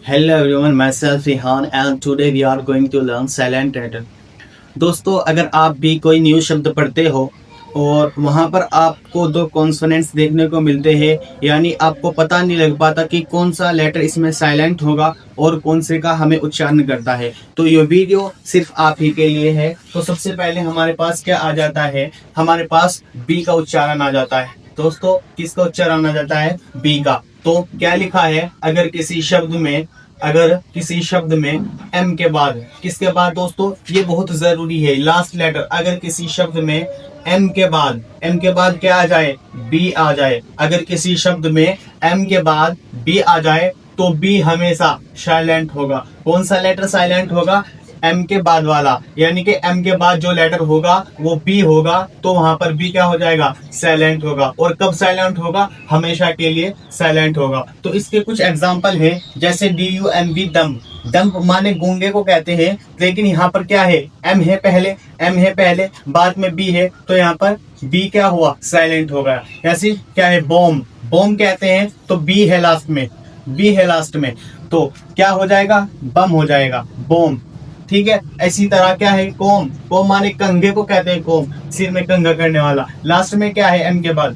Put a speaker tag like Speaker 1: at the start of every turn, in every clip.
Speaker 1: Hello everyone, myself Rehan and today we are going to learn silent letter. दोस्तों, अगर आप भी कोई न्यू शब्द पढ़ते हो और वहाँ पर आपको दो कॉन्सोनेंट्स देखने को मिलते हैं, यानी आपको पता नहीं लग पाता कि कौन सा लेटर इसमें साइलेंट होगा और कौन से का हमें उच्चारण करता है, तो ये वीडियो सिर्फ आप ही के लिए है। तो सबसे पहले हमारे पास क्या आ जाता है, हमारे पास बी का उच्चारण आ जाता है। दोस्तों, किसका उच्चारण आ जाता है? बी का। तो क्या लिखा है, अगर किसी शब्द में एम के बाद, किसके बाद दोस्तों, ये बहुत जरूरी है, लास्ट लेटर। अगर किसी शब्द में एम के बाद क्या आ जाए? बी आ जाए। अगर किसी शब्द में एम के बाद बी आ जाए तो बी हमेशा साइलेंट होगा। कौन सा लेटर साइलेंट होगा? एम के बाद वाला, यानी कि एम के बाद जो लेटर होगा वो बी होगा, तो वहां पर बी क्या हो जाएगा? साइलेंट होगा। और कब साइलेंट होगा? हमेशा के लिए साइलेंट होगा। तो इसके कुछ एग्जांपल हैं, जैसे डी यू एम बी, दम। दम माने गूंगे को कहते हैं, लेकिन यहाँ पर क्या है? एम है पहले, बाद में बी है, तो यहाँ पर बी क्या हुआ? साइलेंट हो गया। ऐसी क्या है? बॉम। बॉम कहते हैं तो बी है लास्ट में, तो क्या हो जाएगा? बम हो जाएगा, बॉम। ठीक है। इसी तरह क्या है? कोम माने कंघे को कहते हैं, कोम, सिर में कंघा करने वाला। लास्ट में क्या है? एम के बाद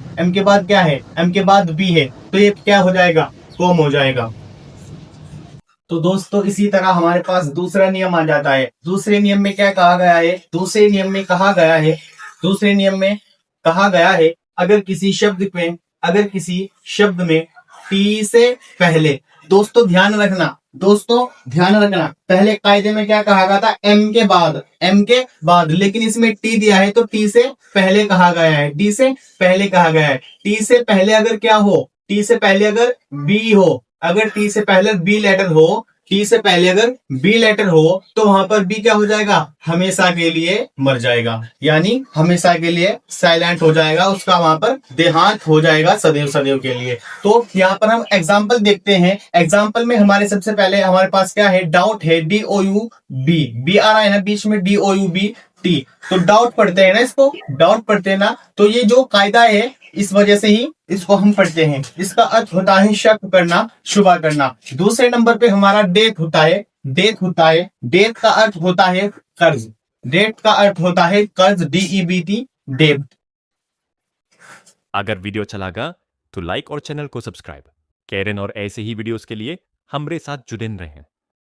Speaker 1: क्या है? एम के बाद बी है, तो ये क्या हो जाएगा? कोम हो जाएगा। तो दोस्तों, इसी तरह हमारे पास दूसरा नियम आ जाता है। दूसरे नियम में क्या कहा गया है? दूसरे नियम में कहा गया है, अगर किसी शब्द में टी से पहले, दोस्तों ध्यान रखना, पहले कायदे में क्या कहा गया था? एम के बाद, लेकिन इसमें टी दिया है तो टी से पहले कहा गया है, टी से पहले कहा गया है। टी से पहले अगर क्या हो? टी से पहले अगर बी हो, अगर टी से पहले बी लेटर हो, तो वहां पर बी क्या हो जाएगा? हमेशा के लिए मर जाएगा, यानी हमेशा के लिए साइलेंट हो जाएगा, उसका वहां पर देहांत हो जाएगा सदैव के लिए। तो यहाँ पर हम एग्जाम्पल देखते हैं। एग्जाम्पल में सबसे पहले हमारे पास क्या है? डाउट है, डी ओ यू बी आ रहा है ना बीच में, D O U B T. तो डाउट पढ़ते हैं ना, तो ये जो कायदा है, इस वजह से ही इसको हम पढ़ते हैं। इसका अर्थ होता है शक करना, शुबा करना। दूसरे नंबर पे हमारा डेथ होता है। डेथ का अर्थ होता है कर्ज, DEBT, डेब्ट।
Speaker 2: अगर वीडियो अच्छा लगा तो लाइक और चैनल को सब्सक्राइब करें और ऐसे ही वीडियोस के लिए हमारे साथ जुड़े रहें।